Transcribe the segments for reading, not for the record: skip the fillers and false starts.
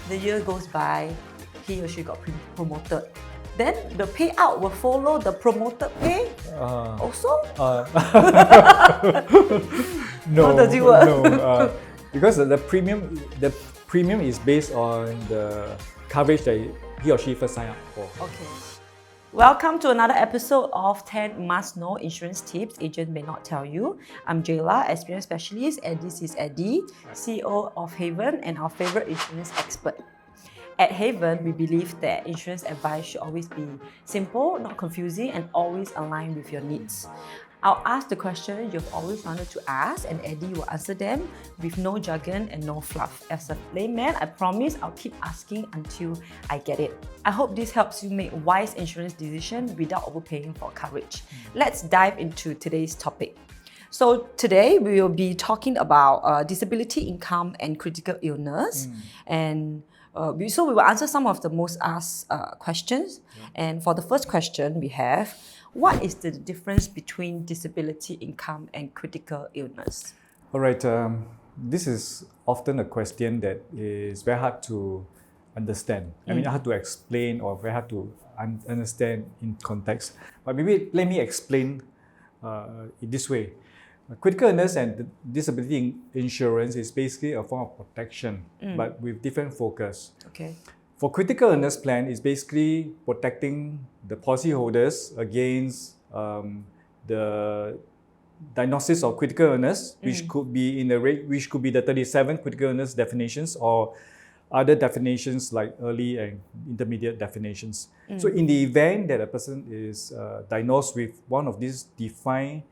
the year goes by, he or she got promoted. Then the payout will follow the promoted pay also? No, How does it work? no, because the premium is based on the coverage that he or she first signed up for. Okay. Welcome to another episode of 10 Must-Know Insurance Tips Agent May Not Tell You. I'm Jayla, Experience Specialist, and this is Eddy, CEO of Haven and our favorite insurance expert. At Haven, we believe that insurance advice should always be simple, not confusing, and always aligned with your needs. I'll ask the questions you've always wanted to ask, and Eddy will answer them with no jargon and no fluff. As a layman, I promise I'll keep asking until I get it. I hope this helps you make wise insurance decisions without overpaying for coverage. Let's dive into today's topic. So today we will be talking about disability income and critical illness, and so we will answer some of the most asked questions. And for the first question we have, what is the difference between disability income and critical illness? All right, this is often a question that is very hard to understand. I mean, hard to explain or very hard to understand in context. But maybe let me explain it this way. Critical illness and disability insurance is basically a form of protection, but with different focus. Okay. For critical illness plan, it's basically protecting the policyholders against the diagnosis of critical illness, which could be which could be the 37 critical illness definitions or other definitions like early and intermediate definitions. So in the event that a person is diagnosed with one of these defined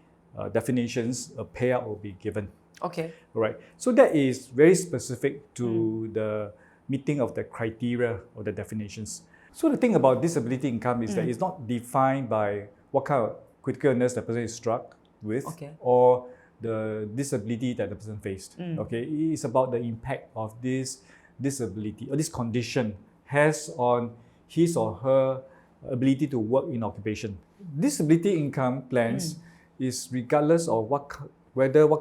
definitions, a payout will be given. Okay. Right. So that is very specific to the meeting of the criteria or the definitions. So the thing about disability income is that it's not defined by what kind of critical illness the person is struck with or the disability that the person faced. Okay. It is about the impact of this disability or this condition has on his or her ability to work in occupation. Disability income plans is regardless of what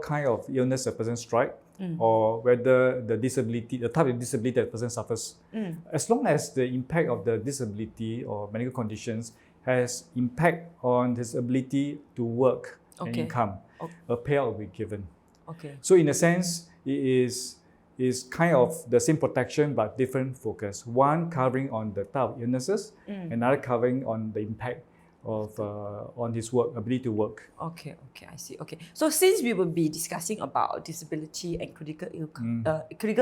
kind of illness a person strike or whether the type of disability that the person suffers. As long as the impact of the disability or medical conditions has impact on his ability to work and income, a payout will be given. Okay. So in a sense, it is kind of the same protection but different focus. One covering on the type of illnesses, another covering on the impact of on his ability to work. Okay, I see. Okay, so since we will be discussing about disability and critical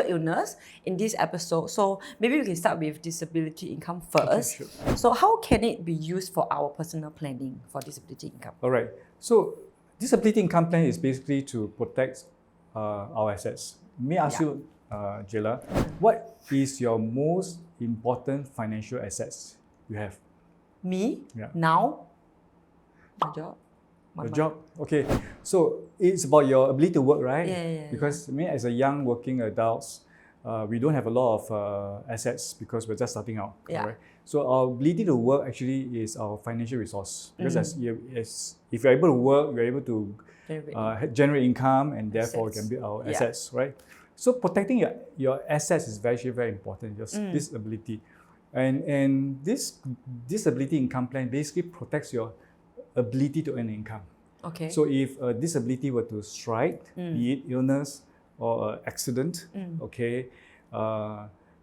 illness in this episode, so maybe we can start with disability income first. Okay, sure. So how can it be used for our personal planning for disability income? All right. So disability income plan is basically to protect our assets. May I ask you, Jayla, what is your most important financial assets you have? Me? Now? My job? Your job? Okay. So it's about your ability to work, right? Yeah. Because as a young working adults, we don't have a lot of assets because we're just starting out. Yeah. Right? So our ability to work actually is our financial resource. Because if you're able to work, you're able to generate income and therefore can build our assets, right? So protecting your assets is very, very important, this ability. And this disability income plan basically protects your ability to earn income. Okay. So if a disability were to strike, be it illness or accident, it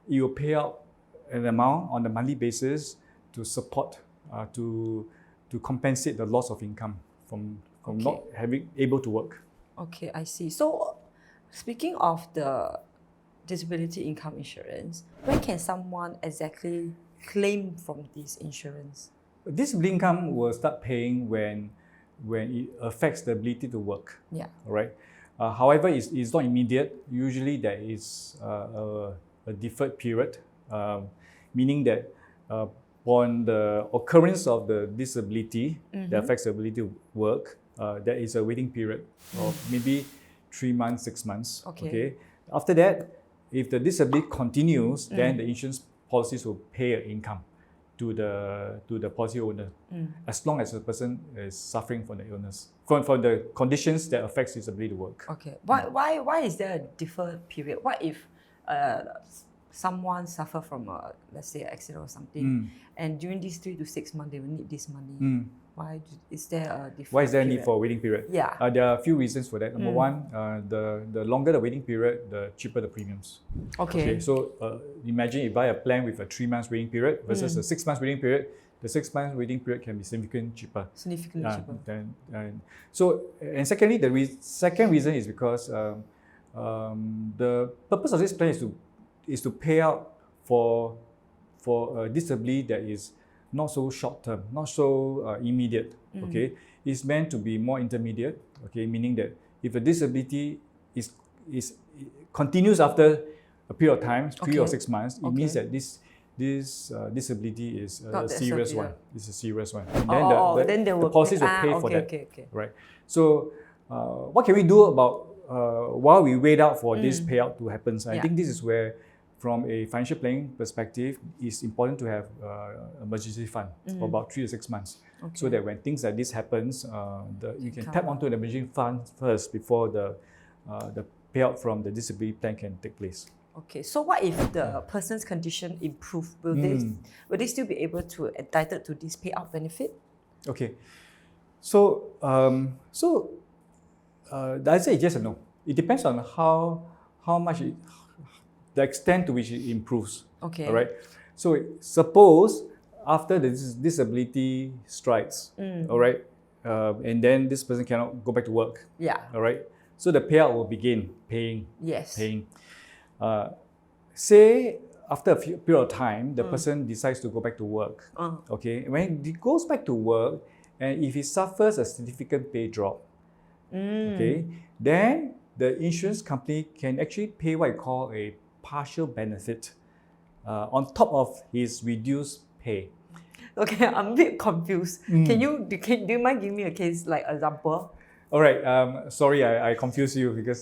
will pay out an amount on a monthly basis to support, to compensate the loss of income from not having able to work. Okay, I see. So speaking of the disability income insurance, when can someone exactly claim from this insurance? Disability income will start paying when it affects the ability to work. Yeah. All right. However, it's not immediate. Usually there is a deferred period, meaning that upon the occurrence of the disability that affects the ability to work, there is a waiting period of maybe 3 months, 6 months. Okay. After that, if the disability continues, then the insurance policies will pay an income to the policy owner, as long as the person is suffering from the illness, from the conditions that affects his ability to work. Okay. Why is there a deferred period? What if someone suffer from let's say an accident or something, and during these 3 to 6 months they will need this money. Why is there a different Why is there a need period? for a waiting period? Yeah. There are a few reasons for that. Number one, the longer the waiting period, the cheaper the premiums. Okay. So imagine you buy a plan with a 3 months waiting period versus a 6 months waiting period. The 6 months waiting period can be significantly cheaper. Significantly cheaper. And secondly, the second reason is because the purpose of this plan is to pay out for a disability that is not so short term, not so immediate. Okay, it's meant to be more intermediate. Okay, meaning that if a disability is continues after a period of time, 3 or 6 months, it means that this disability is a serious one. It's a serious one. And then the policies will pay for that. Okay. Right. So what can we do about while we wait out for this payout to happen? I think this is where, from a financial planning perspective, it's important to have emergency fund for about 3 to 6 months, so that when things like this happens, you can tap onto the emergency fund first before the payout from the disability plan can take place. Okay, so what if the person's condition improve? Will they still be able to entitled to this payout benefit? Okay, so the answer is yes or no. It depends on how much the extent to which it improves. Okay. All right. So suppose after the disability strikes, all right, and then this person cannot go back to work. Yeah. All right. So the payout will begin paying. Yes. Paying. Say after a few period of time, the person decides to go back to work. Okay. When he goes back to work, and if he suffers a significant pay drop, okay, then the insurance company can actually pay what you call a partial benefit on top of his reduced pay. Okay, I'm a bit confused. Do you mind giving me a case, like example? All right. Sorry, I confused you because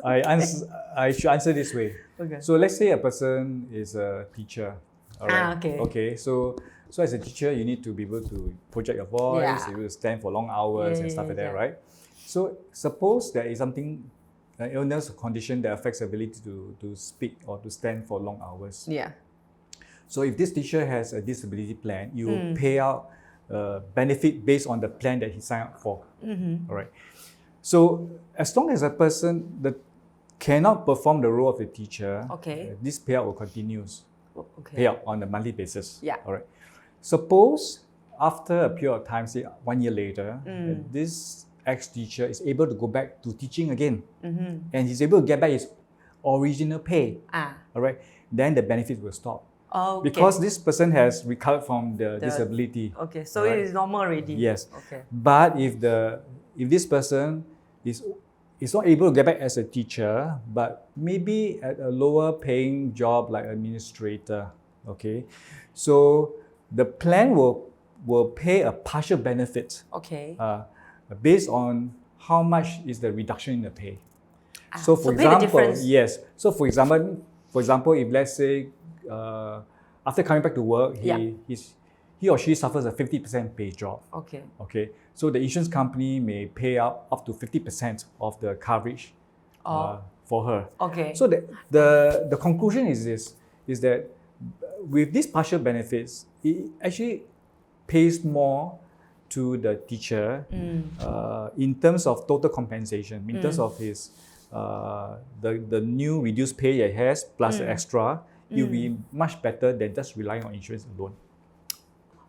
I should answer this way. Okay. So let's say a person is a teacher. All right. Okay. Okay. So as a teacher, you need to be able to project your voice, you will stand for long hours and stuff like that, right? So suppose there is something, an illness or condition that affects the ability to speak or to stand for long hours. Yeah. So if this teacher has a disability plan, you will pay out benefit based on the plan that he signed up for. All right. So as long as a person that cannot perform the role of the teacher, this payout will continue. Payout on a monthly basis. Yeah. All right. Suppose after a period of time, say 1 year later, this ex-teacher is able to go back to teaching again, and he's able to get back his original pay. All right. Then the benefit will stop. Because this person has recovered from the disability. Okay, so it is normal already. Yes. Okay. But if this person is not able to get back as a teacher, but maybe at a lower paying job like administrator, okay, so the plan will pay a partial benefit. Okay. Based on how much is the reduction in the pay. So for example, yes. So for example, if let's say after coming back to work, he or she suffers a 50% pay drop. Okay. Okay. So the insurance company may pay out up to 50% of the coverage for her. Okay. So the conclusion is this: is that with these partial benefits, it actually pays more to the teacher in terms of total compensation, in terms of his the new reduced pay that he has plus the extra. It will be much better than just relying on insurance alone.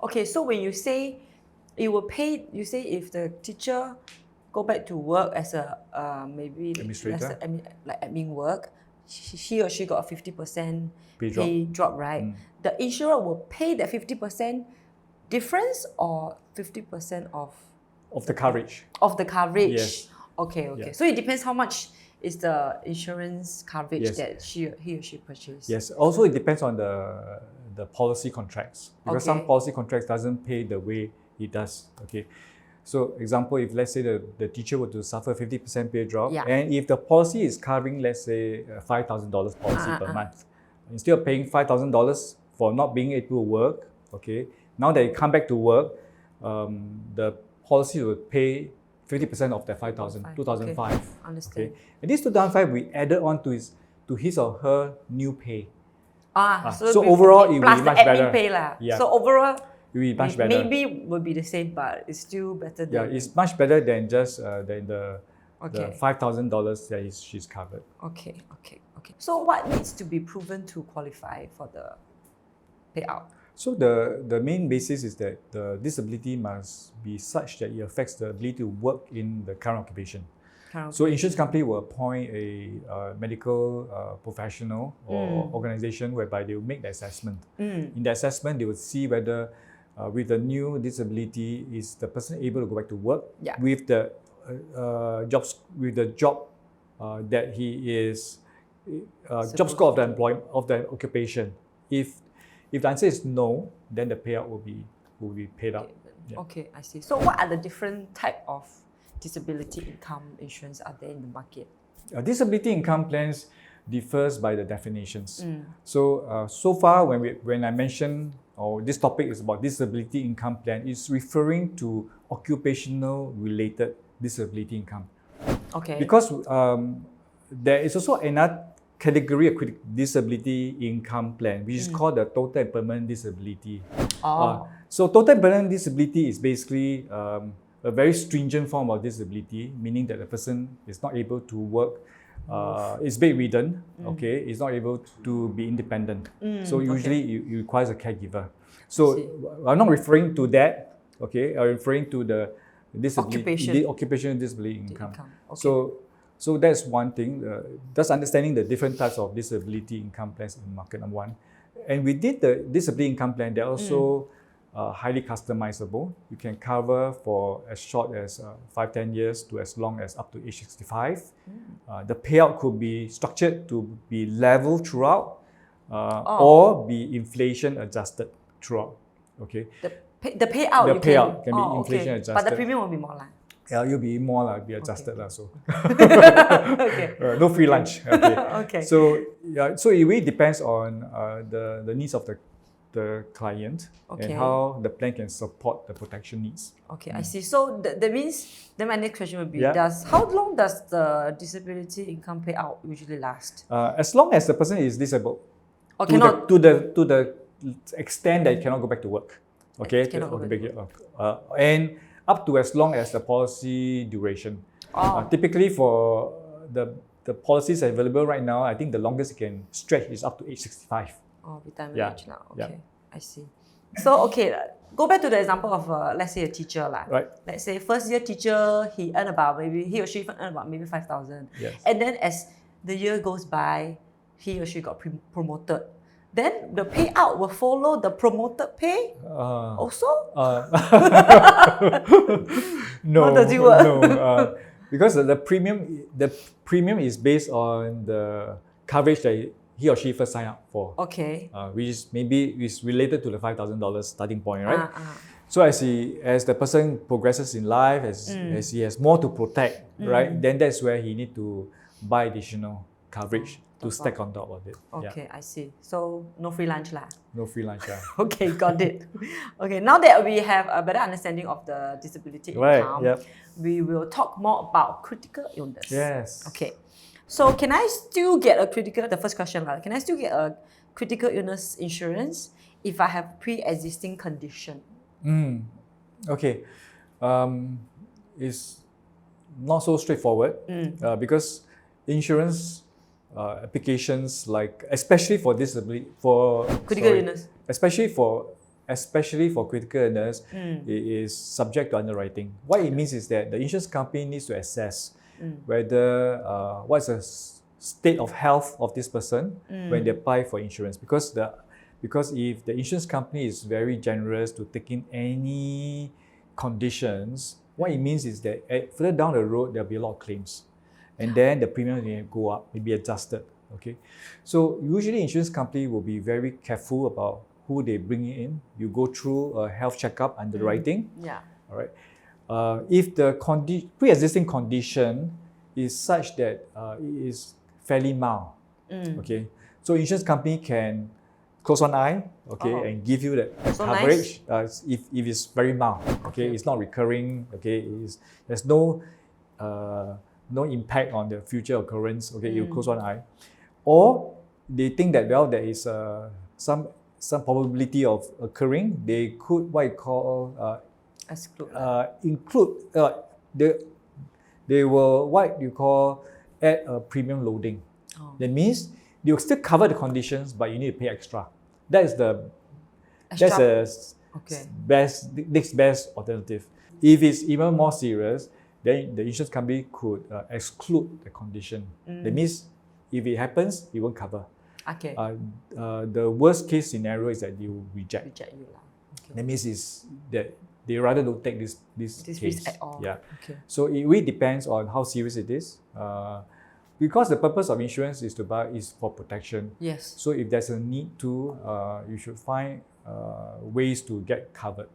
Okay, so when you say it will pay, you say if the teacher go back to work as a maybe administrator, like admin work, he or she got a 50% pay drop, right? The insurer will pay that 50% difference or 50% of the coverage. Of the coverage. Yes. Okay. Yeah. So it depends how much is the insurance coverage that he or she purchased. Yes. Also, it depends on the policy contracts, because some policy contracts doesn't pay the way it does. Okay. So, example, if let's say the teacher were to suffer 50% pay drop, and if the policy is covering, let's say, $5,000 policy per month, instead of paying $5,000 for not being able to work, okay, now that you come back to work, the policy will pay 50% of that 5,000, 2,005. Understand. Okay, and this 2,005 we added on to his or her new pay. So overall, it will plus be the much admin better. pay lah. Yeah. So overall, It will be much better. maybe will be the same, but it's still better than. Yeah, it's much better than just than the Okay. $5,000 that she's covered. Okay. So what needs to be proven to qualify for the payout? So the main basis is that the disability must be such that it affects the ability to work in the current occupation. So insurance company will appoint a medical professional or organization whereby they will make the assessment. In the assessment, they will see whether with the new disability, is the person able to go back to work with the job that he is job scope of the occupation. If the answer is no, then the payout will be paid out. Yeah. Okay, I see. So what are the different type of disability income insurance are there in the market? Disability income plans differs by the definitions. So far when I mention this topic is about disability income plan, it's referring to occupational related disability income. Okay. Because there is also another category of disability income plan, which is called the total and permanent disability. So total and permanent disability is basically a very stringent form of disability, meaning that the person is not able to work, is bedridden, is not able to be independent. So usually it requires a caregiver. So I'm not referring to that, I'm referring to the disability, occupational disability income. So that's one thing, just understanding the different types of disability income plans in the market, number one. And within the disability income plan, they're also highly customizable. You can cover for as short as 5-10 years to as long as up to age 65. The payout could be structured to be level throughout or be inflation adjusted throughout. Okay. The payout can be inflation adjusted. But the premium will be more like. Yeah, you'll be more be adjusted so. Okay. No free lunch. Okay. Okay. So it really depends on the needs of the client and how the plan can support the protection needs. Okay, I see. So that means then my next question would be: how long does the disability income payout usually last? As long as the person is disabled, to the extent that he cannot go back to work. Okay, and up to as long as the policy duration. Typically for the policies available right now, I think the longest it can stretch is up to age 65. Retirement age now. Okay, I see. So go back to the example of let's say a teacher Right. Let's say first year teacher, he or she earn about maybe 5,000. Yes. And then as the year goes by, he or she got promoted. Then the payout will follow the promoted pay also? No. How does it work? No, because the premium is based on the coverage that he or she first signed up for. Okay. Which is related to the $5,000 starting point, right? So as the person progresses in life, as he has more to protect, right? Then that's where he need to buy additional coverage to stack on top of it. Okay, I see. So no free lunch lah. No free lunch. Okay, got it. Okay, now that we have a better understanding of the disability income, we will talk more about critical illness. Yes. Okay. So can I still get the first question, can I still get a critical illness insurance if I have pre-existing condition? Okay. It's not so straightforward because insurance applications, especially for disability, especially for critical illness, it is subject to underwriting. What it means is that the insurance company needs to assess whether what's the state of health of this person when they apply for insurance, because if the insurance company is very generous to take in any conditions, what it means is that further down the road there'll be a lot of claims. And then the premium may go up, may be adjusted. Okay, so usually insurance company will be very careful about who they bring in. You go through a health checkup, underwriting. All right. If the pre-existing condition is such that it is fairly mild, okay, so insurance company can close one eye, and give you that coverage. If it's very mild, it's not recurring, there's no impact on the future occurrence, you close one eye. Or they think that, well, there is some probability of occurring, they could what you call Exclude. include they will what you call add a premium loading. That means they will still cover the conditions, but you need to pay extra. That is the next best alternative. If it's even more serious, then the insurance company could exclude the condition. That means if it happens, it won't cover. Okay. The worst case scenario is that they will reject you. Okay. That means is that they rather don't take this case risk at all. Yeah. Okay. So it really depends on how serious it is. Because the purpose of insurance is for protection. Yes. So if there's a need to, you should find ways to get covered.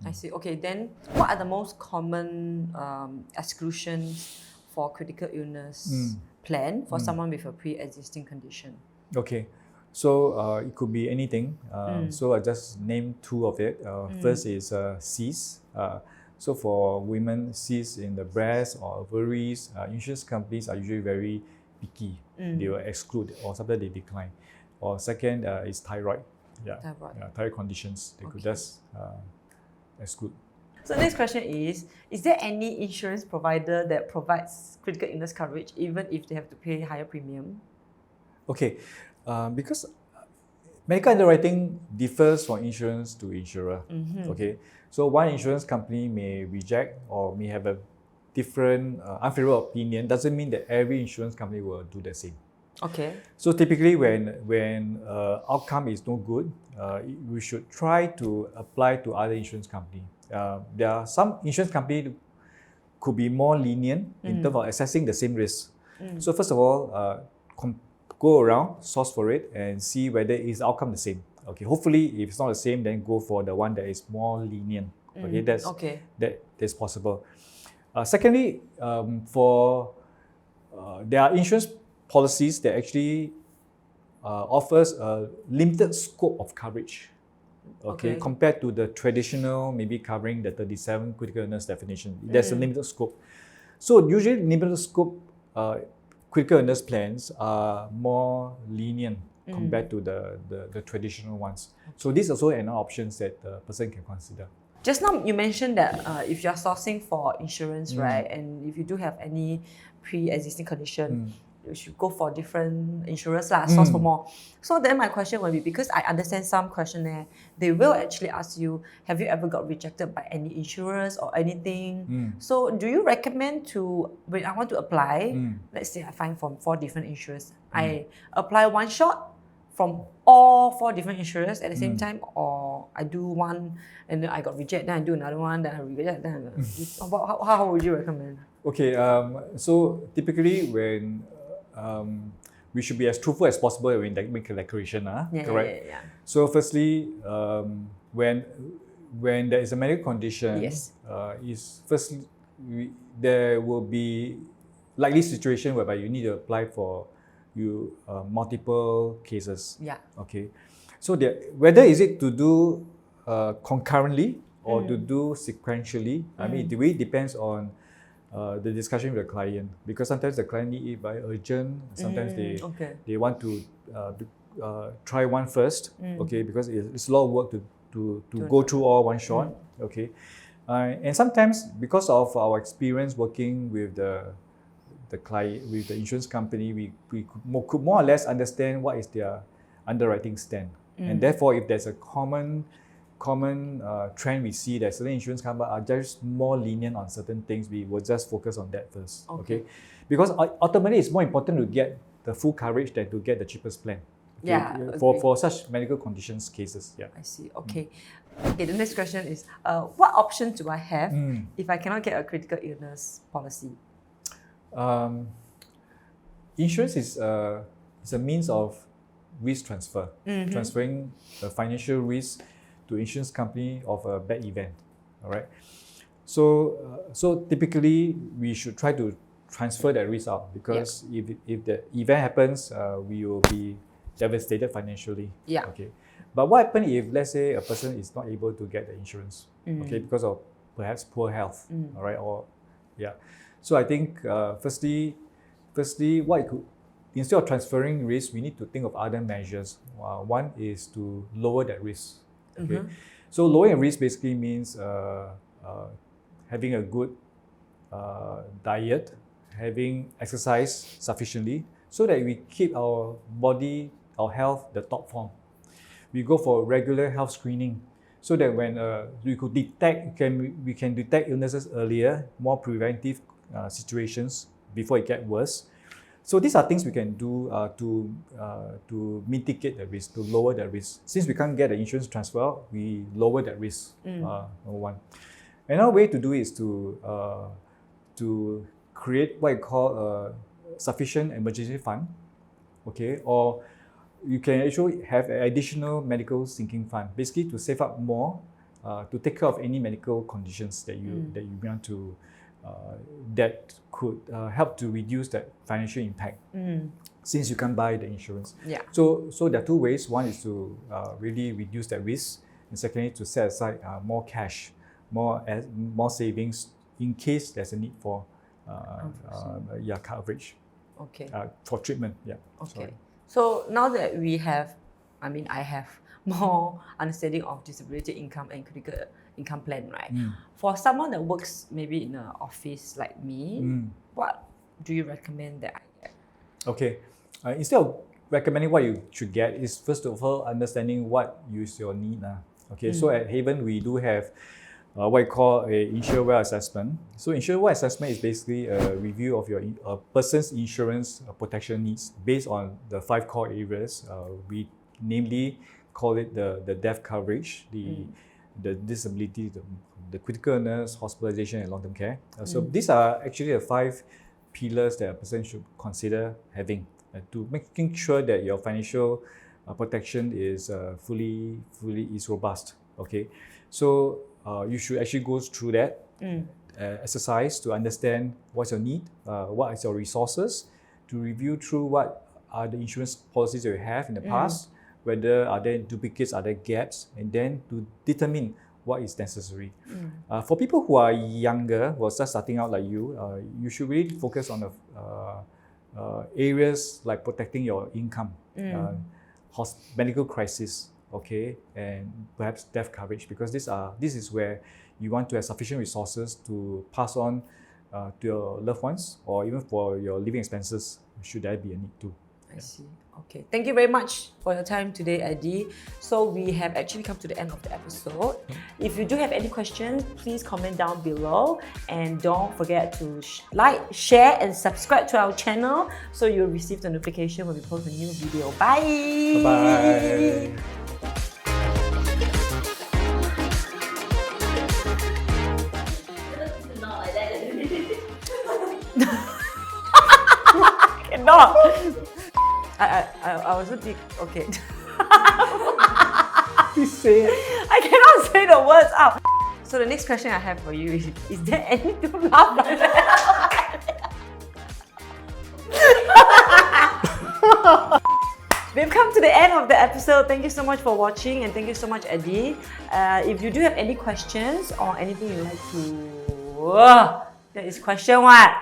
I see. Okay, then what are the most common exclusions for critical illness plan for someone with a pre-existing condition? Okay, so it could be anything. So I just named two of it. First is cysts. So for women, cysts in the breast or ovaries, insurance companies are usually very picky. They will exclude or sometimes they decline. Or second is thyroid. Thyroid conditions. They could just exclude. So next question is there any insurance provider that provides critical illness coverage even if they have to pay higher premium? Okay, because medical underwriting differs from insurance to insurer. Okay, so one insurance company may reject or may have a different unfavorable opinion. Doesn't mean that every insurance company will do the same. Okay. So typically, when outcome is no good, we should try to apply to other insurance company. There are some insurance company could be more lenient in terms of assessing the same risk. So first of all, go around, source for it, and see whether is outcome the same. Okay, hopefully if it's not the same, then go for the one that is more lenient. Okay, that's possible. Secondly, there are insurance policies that actually offers a limited scope of coverage. Okay, compared to the traditional, maybe covering the 37 critical illness definition. There's a limited scope. So usually limited scope critical illness plans are more lenient compared to the traditional ones. So these are also an options that the person can consider. Just now you mentioned that if you're sourcing for insurance, right, and if you do have any pre-existing condition, you should go for different insurers, source for more. So then my question will be, because I understand some questionnaire, they will actually ask you, have you ever got rejected by any insurers or anything? So do you recommend when I want to apply, let's say I find from 4 different insurers, I apply one shot from all 4 different insurers at the same time, or I do one and then I got rejected, then I do another one, then I reject, then how would you recommend? Okay, so typically when we should be as truthful as possible when we make a declaration, correct? Yeah. So firstly, when there is a medical condition, there will be likely situation whereby you need to apply for multiple cases. Yeah. Okay. So whether is it to do concurrently or to do sequentially, I mean, it really depends on the discussion with the client, because sometimes the client need it by urgent. Sometimes they want to try one first, okay, because it's a lot of work to go through all one shot, okay. And sometimes because of our experience working with the client, with the insurance company, we could more or less understand what is their underwriting stand, and therefore if there's a common trend we see that certain insurance companies are just more lenient on certain things, we will just focus on that first. Okay? Because ultimately it's more important to get the full coverage than to get the cheapest plan. Okay? For such medical conditions cases. Yeah. I see. Okay. Okay, the next question is, what options do I have if I cannot get a critical illness policy? Insurance is a means of risk transfer, transferring the financial risk to insurance company of a bad event. All right. So typically we should try to transfer that risk out, because if the event happens, we will be devastated financially. Yeah. Okay. But what happens if, let's say, a person is not able to get the insurance, okay, because of perhaps poor health, all right, or So I think firstly, what instead of transferring risk, we need to think of other measures. One is to lower that risk. Okay, so lowering risk basically means having a good diet, having exercise sufficiently, so that we keep our body, our health, the top form. We go for regular health screening, so that when we can detect illnesses earlier, more preventive situations before it gets worse. So these are things we can do to mitigate the risk, to lower the risk. Since we can't get the insurance transfer, we lower that risk. Number one. Another way to do it is to create what you call a sufficient emergency fund, okay, or you can actually have an additional medical sinking fund, basically to save up more to take care of any medical conditions that you want to that could help to reduce that financial impact since you can't buy the insurance. Yeah. So there are two ways. One is to really reduce that risk, and secondly to set aside more cash, more savings in case there's a need for coverage. Okay. For treatment. Yeah. Okay. Sorry. So now that we have, I have more understanding of disability income and critical income plan, right? For someone that works maybe in an office like me, what do you recommend that I get? Okay. Instead of recommending what you should get, is first of all understanding what is your need. Okay. So at Haven, we do have what we call a insured well assessment. So insured well assessment is basically a review of your person's insurance protection needs based on the 5 core areas. We namely call it the death coverage, the disability, the critical illness, hospitalization, and long-term care. So these are actually the 5 pillars that a person should consider having to making sure that your financial protection is fully is robust. Okay, so you should actually go through that exercise to understand what's your need, what is your resources, to review through what are the insurance policies that you have in the past, whether are there duplicates, are there gaps, and then to determine what is necessary. For people who are younger, who are just starting out like you should really focus on the areas like protecting your income, medical crisis, okay, and perhaps death coverage, because this is where you want to have sufficient resources to pass on to your loved ones, or even for your living expenses, should there be a need to. I see. Okay. Thank you very much for your time today, Eddy. So we have actually come to the end of the episode. If you do have any questions, please comment down below, and don't forget to like, share, and subscribe to our channel so you'll receive the notification when we post a new video. Bye. Bye. Cannot. I was a bit okay. Please say it. I cannot say the words out. So the next question I have for you is there any to laugh like that? We've come to the end of the episode. Thank you so much for watching, and thank you so much, Eddy. If you do have any questions or anything you'd like to... that is question what?